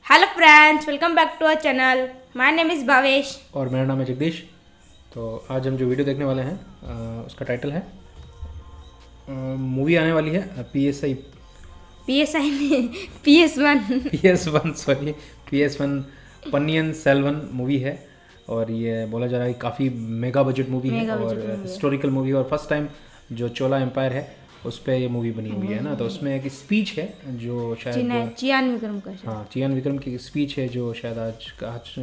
Hello friends, welcome back to our channel. My name is Bhavesh और मेरा नाम है जगदीश। तो आज हम जो वीडियो देखने वाले हैं उसका टाइटल है, मूवी आने वाली है PSI PSI में PS1। PS1 sorry PS1 पन्नियन Selvan movie है। और ये बोला जा रहा है कि काफ़ी मेगा बजट मूवी है मेगा और बजट मूवी है। हिस्टोरिकल मूवी है और फर्स्ट टाइम जो चोला एम्पायर है उस पर ये मूवी बनी हुई है ना। तो उसमें एक स्पीच है जो शायद चियान विक्रम का शायद। हाँ चियान विक्रम की स्पीच है जो शायद आज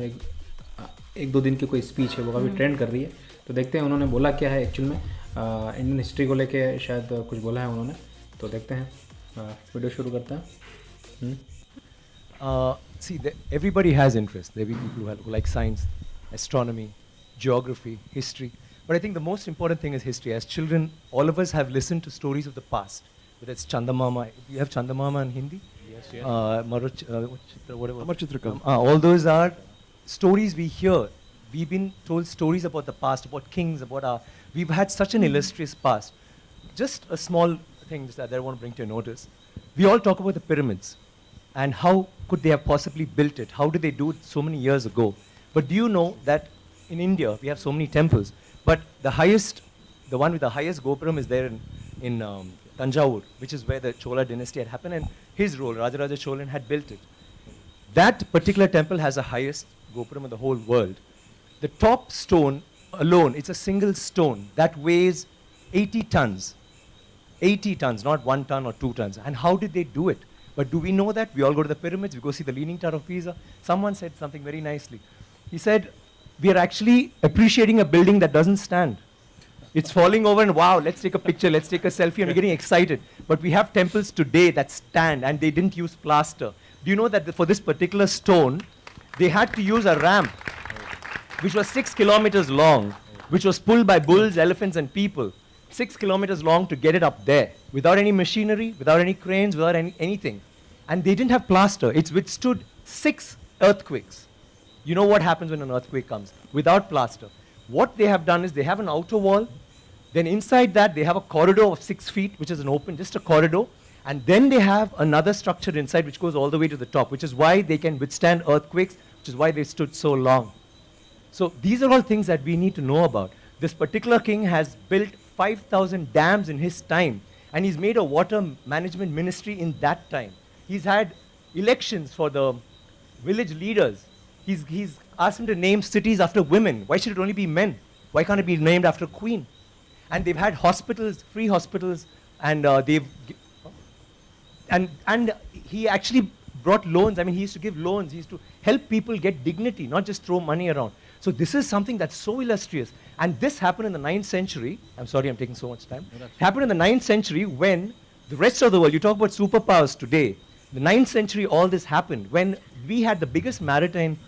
एक दो दिन की कोई स्पीच है वो काफ़ी ट्रेंड कर रही है। तो देखते हैं उन्होंने बोला क्या है एक्चुअल में। इंडियन हिस्ट्री को लेके शायद कुछ बोला है उन्होंने। तो देखते हैं, वीडियो शुरू करते हैं। Everybody has interest. There are people who like science, astronomy, geography, history. But I think the most important thing is history. As children, all of us have listened to stories of the past. Whether it's Chandamama, you have Chandamama in Hindi? Yes, yes. Whatever. Amar Chitrakam. All those are stories we hear. We've been told stories about the past, about kings, about our. We've had such an illustrious past. Just a small thing that I want to bring to your notice. We all talk about the pyramids and how could they have possibly built it? How did they do it so many years ago? But do you know that in India we have so many temples, but the highest, the one with the highest Gopuram is there in Tanjavur, which is where the Chola dynasty had happened, and his role, Rajaraja Cholan, had built it. That particular temple has the highest Gopuram in the whole world. The top stone alone, it's a single stone that weighs 80 tons. 80 tons, not 1 ton or 2 tons. And how did they do it? But do we know that? We all go to the pyramids, we go see the Leaning Tower of Pisa. Someone said something very nicely. He said, we are actually appreciating a building that doesn't stand. It's falling over and wow, let's take a picture, let's take a selfie, and we're getting excited. But we have temples today that stand and they didn't use plaster. Do you know that for this particular stone, they had to use a ramp which was 6 kilometers long, which was pulled by bulls, elephants, and people. 6 kilometers long to get it up there, without any machinery, without any cranes, without anything. And they didn't have plaster. It's withstood 6 earthquakes. You know what happens when an earthquake comes? Without plaster. What they have done is they have an outer wall, then inside that they have a corridor of 6 feet, which is an open, just a corridor, and then they have another structure inside which goes all the way to the top, which is why they can withstand earthquakes, which is why they stood so long. So these are all things that we need to know about. This particular king has built 5,000 dams in his time, and he's made a water management ministry in that time. He's had elections for the village leaders. He's asked them to name cities after women. Why should it only be men? Why can't it be named after a queen? And they've had hospitals, free hospitals, and and he actually brought loans. I mean, he used to give loans. He used to help people get dignity, not just throw money around. So this is something that's so illustrious. And this happened in the 9th century. I'm sorry I'm taking so much time. It happened in the 9th century when the rest of the world, you talk about superpowers today, the 9th century all this happened when we had the biggest maritime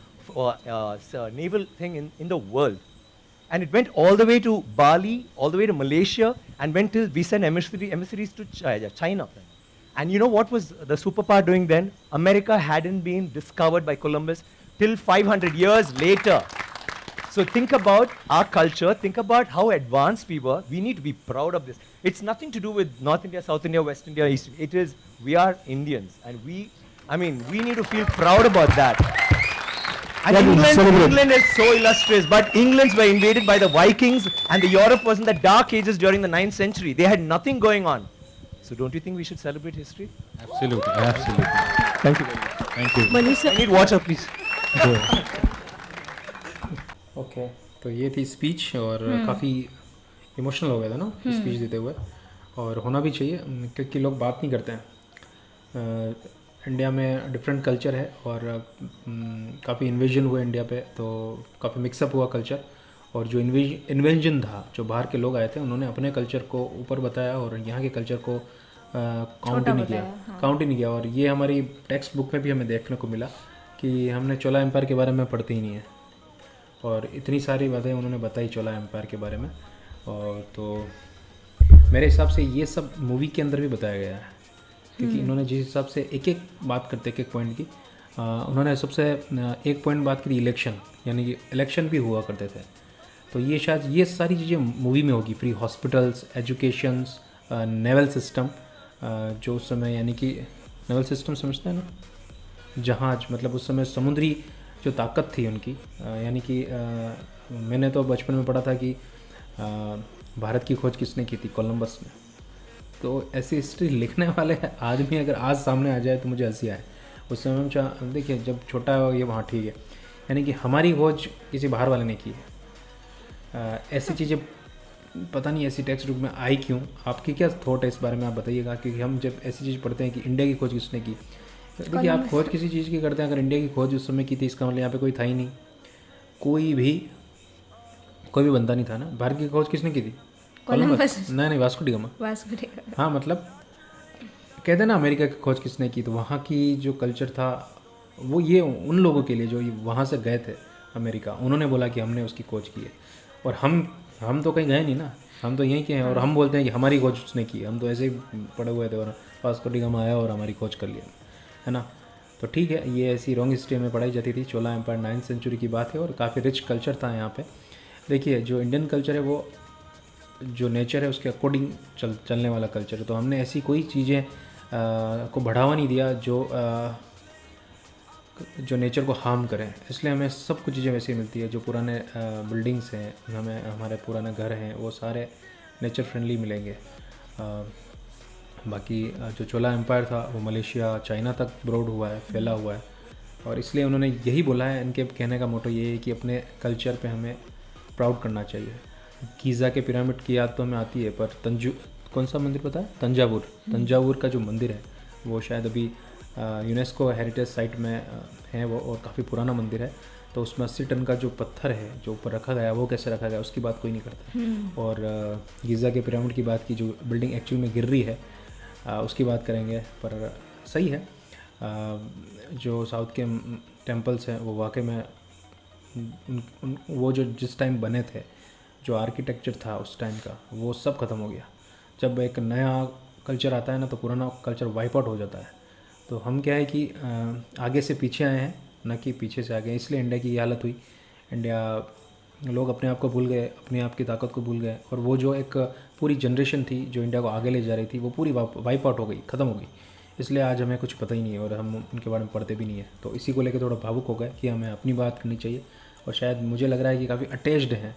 naval thing in the world. And it went all the way to Bali, all the way to Malaysia, and went till we sent emissaries to China. And you know what was the superpower doing then? America hadn't been discovered by Columbus till 500 years later. So think about our culture, think about how advanced we were. We need to be proud of this. It's nothing to do with North India, South India, West India, East. It is, we are Indians. And we need to feel proud about that. And England is so illustrious, but Englands were invaded by the Vikings, and the Europe was in the dark ages during the 9th century. They had nothing going on. So don't you think we should celebrate history? Absolutely, absolutely. Thank you very much. Thank you. Manisha I need water, please. Okay, तो ये थी speech और काफ़ी emotional हो गया था ना speech देते हुए। और होना भी चाहिए क्योंकि लोग बात नहीं करते हैं। इंडिया में डिफरेंट कल्चर है और काफ़ी इन्वेजन हुआ इंडिया पे, तो काफ़ी मिक्सअप हुआ कल्चर। और जो इन्वेंजन था, जो बाहर के लोग आए थे उन्होंने अपने कल्चर को ऊपर बताया और यहाँ के कल्चर को काउंट ही नहीं किया। काउंट ही नहीं किया। और ये हमारी टेक्स्ट बुक में भी हमें देखने को मिला कि हमने चोला एम्पायर के बारे में पढ़ते ही नहीं है। और इतनी सारी बातें उन्होंने बताई चोला एम्पायर के बारे में। और तो मेरे हिसाब से ये सब मूवी के अंदर भी बताया गया है, क्योंकि इन्होंने जिस हिसाब से एक एक बात करते एक एक पॉइंट की, उन्होंने सबसे एक पॉइंट बात करी इलेक्शन, यानी कि इलेक्शन भी हुआ करते थे। तो ये शायद ये सारी चीज़ें मूवी में होगी, free hospitals, educations, naval system, जो उस समय यानी कि नेवल सिस्टम समझते हैं ना, जहाज, मतलब उस समय समुद्री जो ताकत थी उनकी, यानी कि मैंने तो बचपन में पढ़ा था कि भारत की खोज किसने की थी, कोलंबस ने। तो ऐसी हिस्ट्री लिखने वाले आदमी अगर आज सामने आ जाए तो मुझे हंसी आए। उस समय हम देखिए जब छोटा हो ये वहाँ ठीक है, यानी कि हमारी खोज किसी बाहर वाले ने की है। ऐसी चीज़ें पता नहीं ऐसी टेक्स्ट बुक में आई क्यों, आपकी क्या थॉट है इस बारे में आप बताइएगा। क्योंकि हम जब ऐसी चीज़ पढ़ते हैं कि इंडिया की खोज किसने की, देखिए आप खोज किसी चीज़ की करते हैं, अगर इंडिया की खोज उस समय की थी इसका मतलब यहाँ पे कोई था ही नहीं, कोई भी बंदा नहीं था ना। भारत की खोज किसने की थी? कोलंबस। नहीं, वास्को डी गामा। हाँ, मतलब कहते हैं ना अमेरिका की खोज किसने की, तो वहाँ की जो कल्चर था वो ये उन लोगों के लिए जो वहाँ से गए थे अमेरिका, उन्होंने बोला कि हमने उसकी खोज की है। और हम तो कहीं गए नहीं ना, हम तो यहीं के हैं और हम बोलते हैं कि हमारी खोज उसने की। हम तो ऐसे ही पड़े हुए थे और वास्को डी गामा आया और हमारी खोज कर लिया, है ना। तो ठीक है, ये ऐसी रॉन्ग हिस्ट्री में पढ़ाई जाती थी। चोला एम्पायर 9th सेंचुरी की बात है और काफ़ी रिच कल्चर था यहाँ पे। देखिए जो इंडियन कल्चर है वो जो नेचर है उसके अकॉर्डिंग चलने वाला कल्चर है। तो हमने ऐसी कोई चीज़ें को बढ़ावा नहीं दिया जो नेचर को हार्म करें, इसलिए हमें सब कुछ चीज़ें वैसी मिलती है। जो पुराने बिल्डिंग्स हैं, हमें हमारे पुराने घर हैं, वो सारे नेचर फ्रेंडली मिलेंगे। बाकी जो चोला एम्पायर था वो मलेशिया, चाइना तक ब्रॉड हुआ है, फैला हुआ है। और इसलिए उन्होंने यही बोला है, इनके कहने का मोटो ये है कि अपने कल्चर पे हमें प्राउड करना चाहिए। गीज़ा के पिरामिड की याद तो हमें आती है, पर कौन सा मंदिर पता है? तंजावुर का जो मंदिर है वो शायद अभी यूनेस्को हेरिटेज साइट में है वो, और काफ़ी पुराना मंदिर है। तो उसमें 80 टन का जो पत्थर है जो ऊपर रखा गया, वो कैसे रखा गया उसकी बात कोई नहीं करता। और गीज़ा के पिरामिड की बात की, जो बिल्डिंग एक्चुअल में गिर रही है उसकी बात करेंगे। पर सही है, जो साउथ के टेम्पल्स हैं वो वाकई में वो जो जिस टाइम बने थे, जो आर्किटेक्चर था उस टाइम का, वो सब ख़त्म हो गया। जब एक नया कल्चर आता है ना तो पुराना कल्चर वाइप आउट हो जाता है। तो हम क्या है कि आगे से पीछे आए हैं, न कि पीछे से आगे, इसलिए इंडिया की ये हालत हुई। इंडिया लोग अपने आप को भूल गए, अपने आप की ताकत को भूल गए, और वो जो एक पूरी जनरेशन थी जो इंडिया को आगे ले जा रही थी वो पूरी वाइप आउट हो गई, ख़त्म हो गई। इसलिए आज हमें कुछ पता ही नहीं है और हम उनके बारे में पढ़ते भी नहीं है। तो इसी को लेकर थोड़ा भावुक हो गए कि हमें अपनी बात करनी चाहिए। और शायद मुझे लग रहा है कि काफ़ी अटैच्ड हैं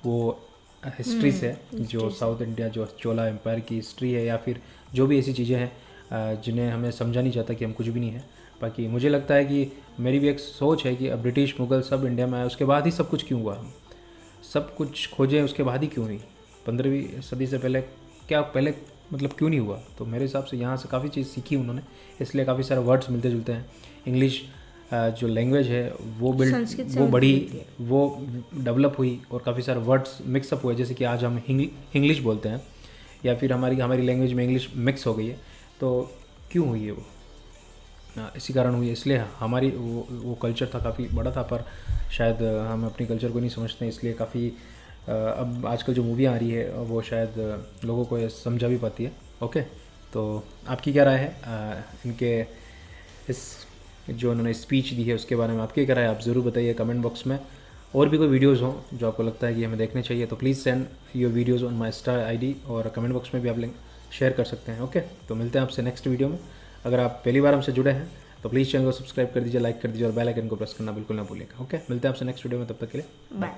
वो हिस्ट्री से, जो साउथ इंडिया, जो चोला एम्पायर की हिस्ट्री है, या फिर जो भी ऐसी चीज़ें हैं जिन्हें हमें समझा नहीं जाता कि हम कुछ भी नहीं है। बाकी मुझे लगता है कि मेरी भी एक सोच है कि अब ब्रिटिश मुग़ल सब इंडिया में आए, उसके बाद ही सब कुछ क्यों हुआ, हम सब कुछ खोजें उसके बाद ही क्यों हुई। 15वीं सदी से पहले क्या, पहले मतलब क्यों नहीं हुआ। तो मेरे हिसाब से यहाँ से काफ़ी चीज़ सीखी उन्होंने, इसलिए काफ़ी सारे वर्ड्स मिलते जुलते हैं। इंग्लिश जो लैंग्वेज है वो बढ़ी, वो डेवलप हुई और काफ़ी सारे वर्ड्स मिक्सअप हुए। जैसे कि आज हम इंग्लिश बोलते हैं, या फिर हमारी लैंग्वेज में इंग्लिश मिक्स हो गई है। तो क्यों हुई है वो? इसी कारण हुई है। इसलिए हमारी वो कल्चर था, काफ़ी बड़ा था, पर शायद हम अपनी कल्चर को नहीं समझते हैं। इसलिए काफ़ी अब आजकल जो मूवियाँ आ रही है वो शायद लोगों को ये समझा भी पाती है। ओके, तो आपकी क्या राय है इनके इस जो उन्होंने स्पीच दी है उसके बारे में? आपकी क्या राय है आप ज़रूर बताइए कमेंट बॉक्स में। और भी कोई वीडियोज़ हों जो आपको लगता है कि हमें देखने चाहिए तो please send your videos on my star ID, और कमेंट बॉक्स में भी आप लिंक शेयर कर सकते हैं। ओके, तो मिलते हैं आपसे नेक्स्ट वीडियो में। अगर आप पहली बार हमसे जुड़े हैं तो प्लीज़ चैनल को सब्सक्राइब कर दीजिए, लाइक कर दीजिए और बेल आइकन को प्रेस करना बिल्कुल ना भूलिएगा। ओके, मिलते हैं आपसे नेक्स्ट वीडियो में, तब तक के लिए बाय।